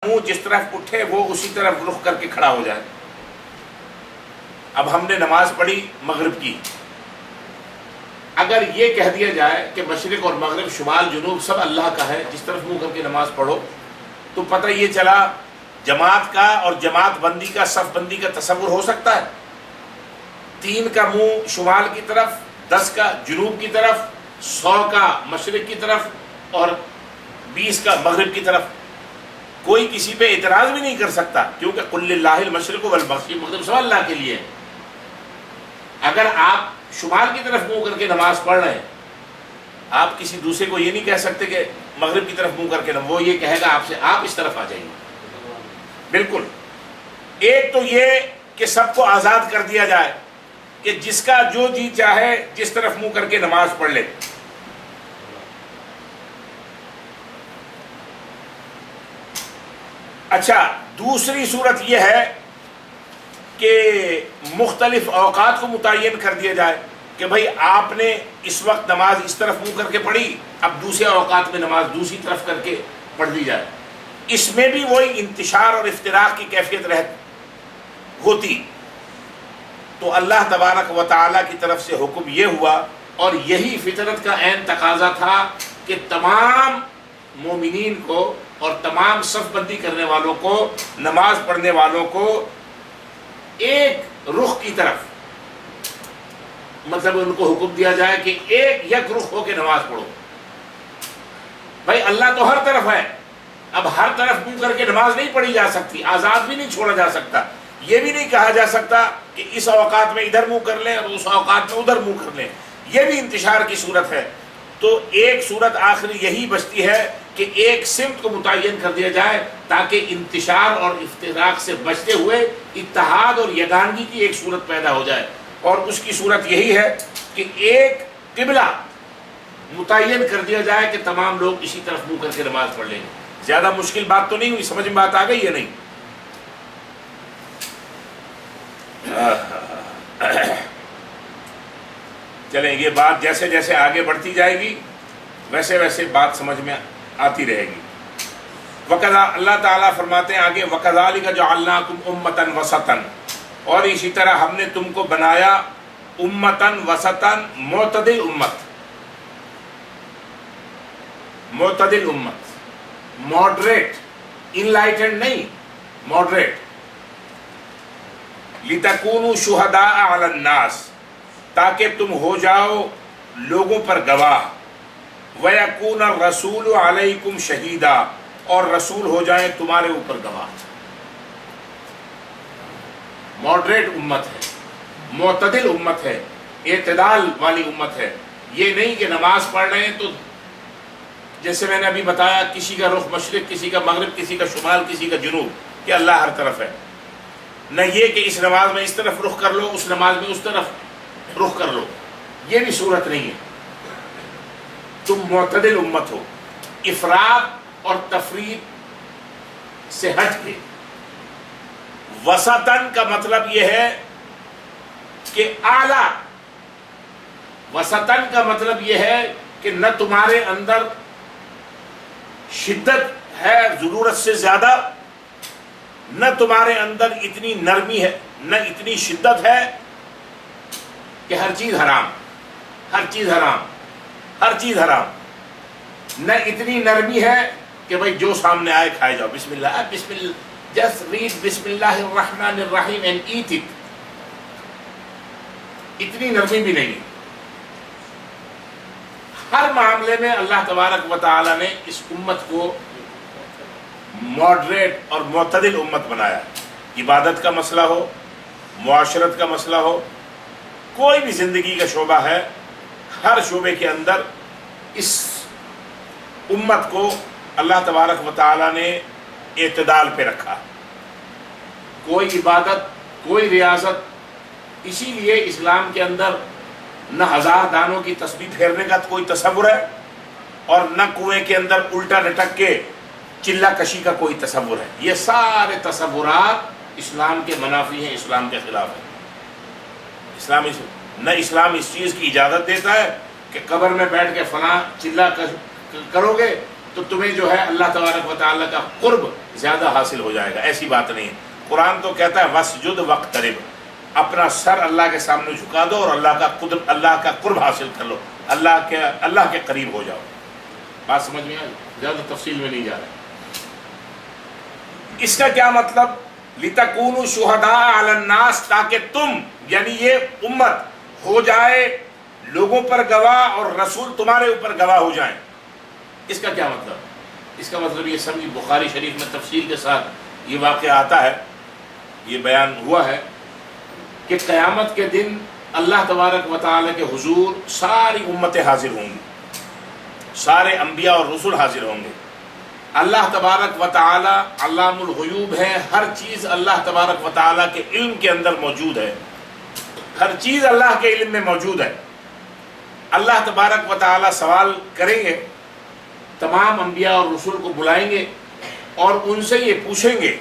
منہ جس طرف اٹھے وہ اسی طرف رخ کر کے کھڑا ہو جائے. اب ہم نے نماز پڑھی مغرب کی، اگر یہ کہہ دیا جائے کہ مشرق اور مغرب شمال جنوب سب اللہ کا ہے، جس طرف منہ کر کے نماز پڑھو، تو پتہ یہ چلا جماعت کا اور جماعت بندی کا، صف بندی کا تصور ہو سکتا ہے؟ 3 کا منہ شمال کی طرف، 10 کا جنوب کی طرف، 100 کا مشرق کی طرف اور 20 کا مغرب کی طرف. کوئی کسی پہ اعتراض بھی نہیں کر سکتا، کیونکہ قل للہ المشرق والمغرب، مغرب سب اللہ کے لیے. اگر آپ شمال کی طرف منہ کر کے نماز پڑھ رہے ہیں، آپ کسی دوسرے کو یہ نہیں کہہ سکتے کہ مغرب کی طرف منہ کر کے وہ یہ کہے گا آپ سے آپ اس طرف آ جائیے. بالکل. ایک تو یہ کہ سب کو آزاد کر دیا جائے کہ جس کا جو جی چاہے جس طرف منہ کر کے نماز پڑھ لے. اچھا، دوسری صورت یہ ہے کہ مختلف اوقات کو متعین کر دیا جائے کہ بھئی آپ نے اس وقت نماز اس طرف منہ کر کے پڑھی، اب دوسرے اوقات میں نماز دوسری طرف کر کے پڑھ لی جائے. اس میں بھی وہی انتشار اور افتراق کی کیفیت ہوتی. تو اللہ تبارک و تعالیٰ کی طرف سے حکم یہ ہوا، اور یہی فطرت کا عین تقاضا تھا کہ تمام مومنین کو اور تمام صف بندی کرنے والوں کو، نماز پڑھنے والوں کو ایک رخ کی طرف، مطلب ان کو حکم دیا جائے کہ ایک یک رخ ہو کے نماز پڑھو. بھائی اللہ تو ہر طرف ہے، اب ہر طرف منہ کر کے نماز نہیں پڑھی جا سکتی، آزاد بھی نہیں چھوڑا جا سکتا. یہ بھی نہیں کہا جا سکتا کہ اس اوقات میں ادھر منہ کر لیں اور اس اوقات میں ادھر منہ کر لیں، یہ بھی انتشار کی صورت ہے. تو ایک صورت آخری یہی بچتی ہے کہ ایک سمت کو متعین کر دیا جائے تاکہ انتشار اور افتراق سے بچتے ہوئے اتحاد اور یگانگی کی ایک صورت پیدا ہو جائے. اور اس کی صورت یہی ہے کہ ایک قبلہ متعین کر دیا جائے کہ تمام لوگ اسی طرف منہ کر کے نماز پڑھ لیں گے. زیادہ مشکل بات تو نہیں ہوئی، سمجھ میں بات آ گئی یا نہیں؟ چلیں، یہ بات جیسے جیسے آگے بڑھتی جائے گی ویسے ویسے بات سمجھ میں آتی رہے گی. اللہ تعالیٰ فرماتے ہیں آگے، وَكَذَلِكَ جَعَلْنَاكُمْ أُمَّةً وَسَطًا، اور اسی طرح ہم نے تم کو بنایا امتاً وسطاً، معتدل امت. معتدل امت، ماڈریٹ، انلائٹنڈ نہیں، ماڈریٹ. لِتَكُونُوا شُهَدَاءَ عَلَى النَّاسِ، تاکہ تم ہو جاؤ لوگوں پر گواہ. وَيَكُونَ الرَّسُولُ عَلَيْكُمْ شَهِيدًا، اور رسول ہو جائیں تمہارے اوپر گواہ. ماڈریٹ امت ہے، معتدل امت ہے، اعتدال والی امت ہے. یہ نہیں کہ نماز پڑھ رہے ہیں تو جیسے میں نے ابھی بتایا کسی کا رخ مشرق، کسی کا مغرب، کسی کا شمال، کسی کا جنوب، کہ اللہ ہر طرف ہے. نہ یہ کہ اس نماز میں اس طرف رخ کر لو، اس نماز میں اس طرف رخ کر لو، یہ بھی صورت نہیں ہے. تم معتدل امت ہو، افراط اور تفریط سے ہٹ کے. وسطاً کا مطلب یہ ہے کہ اعلیٰ. وسطاً کا مطلب یہ ہے کہ نہ تمہارے اندر شدت ہے ضرورت سے زیادہ، نہ تمہارے اندر اتنی نرمی ہے، نہ اتنی شدت ہے کہ ہر چیز حرام، ہر چیز حرام، ہر چیز حرام. نہ اتنی نرمی ہے کہ بھئی جو سامنے آئے کھائے جاؤ، بسم اللہ، بسم اللہ، just read بسم اللہ الرحمن الرحیم and eat it. اتنی نرمی بھی نہیں. ہر معاملے میں اللہ تبارک و تعالی نے اس امت کو ماڈریٹ اور معتدل امت بنایا. عبادت کا مسئلہ ہو، معاشرت کا مسئلہ ہو، کوئی بھی زندگی کا شعبہ ہے، ہر شعبے کے اندر اس امت کو اللہ تبارک و تعالی نے اعتدال پہ رکھا. کوئی عبادت، کوئی ریاضت. اسی لیے اسلام کے اندر نہ 1000 دانوں کی تسبیح پھیرنے کا کوئی تصور ہے، اور نہ کنویں کے اندر الٹا لٹک کے چلہ کشی کا کوئی تصور ہے. یہ سارے تصورات اسلام کے منافی ہیں، اسلام کے خلاف ہیں. اسلام اس چیز کی اجازت دیتا ہے کہ قبر میں بیٹھ کے فلاں چلہ کرو گے تو تمہیں جو ہے اللہ تبارک و تعالیٰ کا قرب زیادہ حاصل ہو جائے گا. ایسی بات نہیں ہے. قرآن تو کہتا ہے وسجد وقترب، اپنا سر اللہ کے سامنے جھکا دو اور اللہ کا قرب حاصل کر لو، اللہ کے قریب ہو جاؤ. بات سمجھ میں آئی؟ زیادہ تفصیل میں نہیں جا رہا. اس کا کیا مطلب؟ لِتَكُونُوا شُهَدَاءَ عَلَى النَّاسِ، تاکہ تم یعنی یہ امت ہو جائے لوگوں پر گواہ اور رسول تمہارے اوپر گواہ ہو جائیں. اس کا کیا مطلب؟ اس کا مطلب یہ سمجھ، بخاری شریف میں تفصیل کے ساتھ یہ واقعہ آتا ہے، یہ بیان ہوا ہے کہ قیامت کے دن اللہ تبارک و تعالیٰ کے حضور ساری امتیں حاضر ہوں گی، سارے انبیاء اور رسول حاضر ہوں گے. اللہ تبارک و تعالیٰ علام الغیوب ہے، ہر چیز اللہ تبارک و تعالیٰ کے علم کے اندر موجود ہے، ہر چیز اللہ کے علم میں موجود ہے. اللہ تبارک و تعالیٰ سوال کریں گے، تمام انبیاء اور رسول کو بلائیں گے اور ان سے یہ پوچھیں گے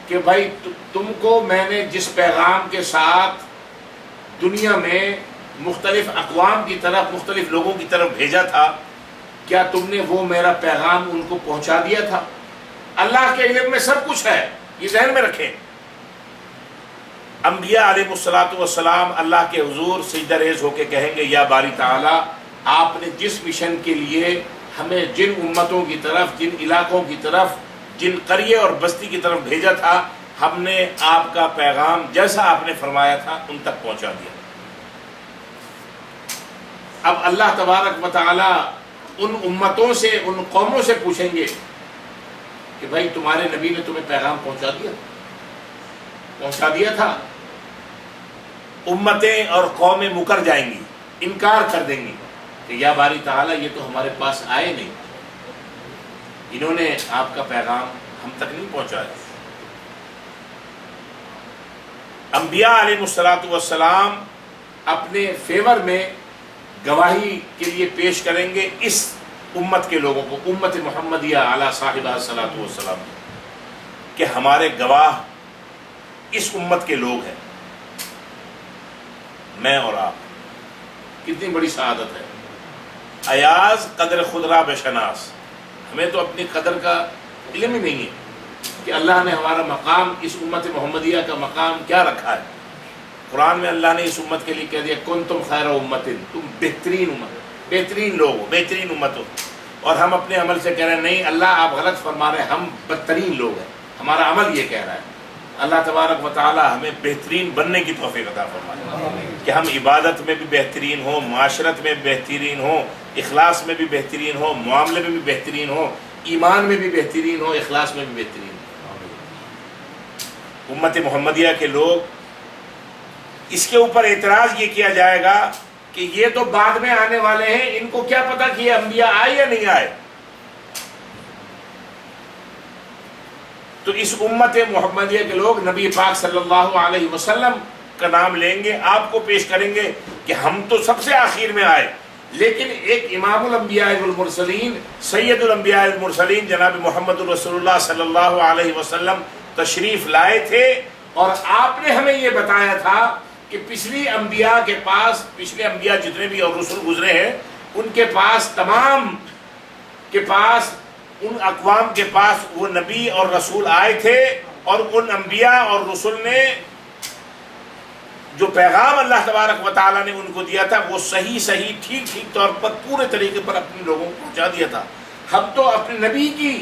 کہ بھائی تم کو میں نے جس پیغام کے ساتھ دنیا میں مختلف اقوام کی طرف، مختلف لوگوں کی طرف بھیجا تھا، کیا تم نے وہ میرا پیغام ان کو پہنچا دیا تھا؟ اللہ کے علم میں سب کچھ ہے، یہ ذہن میں رکھیں. انبیاء علیہ الصلوۃ والسلام اللہ کے حضور سجدہ ریز ہو کے کہیں گے یا باری تعالیٰ، آپ نے جس مشن کے لیے ہمیں جن امتوں کی طرف، جن علاقوں کی طرف، جن قریے اور بستی کی طرف بھیجا تھا، ہم نے آپ کا پیغام جیسا آپ نے فرمایا تھا ان تک پہنچا دیا. اب اللہ تبارک و تعالیٰ ان امتوں سے، ان قوموں سے پوچھیں گے کہ بھائی تمہارے نبی نے تمہیں پیغام پہنچا دیا تھا؟ امتیں اور قومیں مکر جائیں گی، انکار کر دیں گی کہ یا باری تعالیٰ یہ تو ہمارے پاس آئے نہیں، انہوں نے آپ کا پیغام ہم تک نہیں پہنچایا. انبیاء علیہ الصلوۃ والسلام اپنے فیور میں گواہی کے لیے پیش کریں گے اس امت کے لوگوں کو، امت محمدیہ علی صاحبہ الصلوۃ والسلام، کہ ہمارے گواہ اس امت کے لوگ ہیں، میں اور آپ. کتنی بڑی سعادت ہے. ایاز قدر خود را بشناس، ہمیں تو اپنی قدر کا علم ہی نہیں ہے کہ اللہ نے ہمارا مقام، اس امت محمدیہ کا مقام کیا رکھا ہے. قرآن میں اللہ نے اس امت کے لیے کہہ دیا کنتم خیر امت، تم بہترین امت، بہترین لوگ ہو، بہترین امت ہو. اور ہم اپنے عمل سے کہہ رہے ہیں نہیں اللہ آپ غلط فرما رہے ہیں، ہم بدترین لوگ ہیں، ہمارا عمل یہ کہہ رہا ہے. اللہ تبارک و تعالی ہمیں بہترین بننے کی توفیق عطا فرمائے کہ ہم عبادت میں بھی بہترین ہوں، معاشرت میں بھی بہترین ہوں، اخلاص میں بھی بہترین ہوں، معاملے میں بھی بہترین ہوں، ایمان میں بھی بہترین ہوں، اخلاص میں بھی بہترین ہوں. امت محمدیہ کے لوگ، اس کے اوپر اعتراض یہ کیا جائے گا کہ یہ تو بعد میں آنے والے ہیں، ان کو کیا پتا کہ یہ انبیاء آئے یا نہیں آئے. تو اس امت محمدیہ کے لوگ نبی پاک صلی اللہ علیہ وسلم کا نام لیں گے، آپ کو پیش کریں گے کہ ہم تو سب سے آخر میں آئے، لیکن ایک امام الانبیاء والمرسلین، سید الانبیاء والمرسلین جناب محمد رسول اللہ صلی اللہ علیہ وسلم تشریف لائے تھے، اور آپ نے ہمیں یہ بتایا تھا کہ پچھلی انبیاء کے پاس، پچھلے انبیاء جتنے بھی اور رسول گزرے ہیں ان کے پاس، تمام کے پاس، ان اقوام کے پاس وہ نبی اور رسول آئے تھے، اور ان انبیاء اور رسول نے جو پیغام اللہ تبارک و تعالیٰ نے ان کو دیا تھا وہ صحیح ٹھیک طور پر پورے طریقے پر اپنے لوگوں کو پہنچا دیا تھا. ہم تو اپنے نبی کی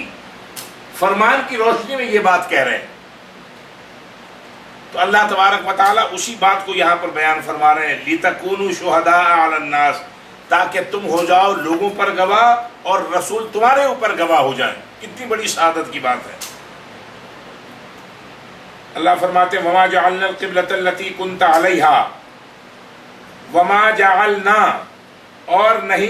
فرمان کی روشنی میں یہ بات کہہ رہے ہیں. تو اللہ تبارک و تعالیٰ اسی بات کو یہاں پر بیان فرما رہے ہیں لِتَكُونُوا شُهَدَاءَ عَلَى النَّاسِ، تاکہ تم ہو جاؤ لوگوں پر گواہ اور رسول تمہارے اوپر گواہ ہو جائیں. کتنی بڑی سعادت کی بات ہے. اللہ فرماتے ہیں وَمَا جَعَلْنَا الْقِبْلَةَ الَّتِي كُنْتَ عَلَيْهَا، وَمَا جَعَلْنَا، اور نہیں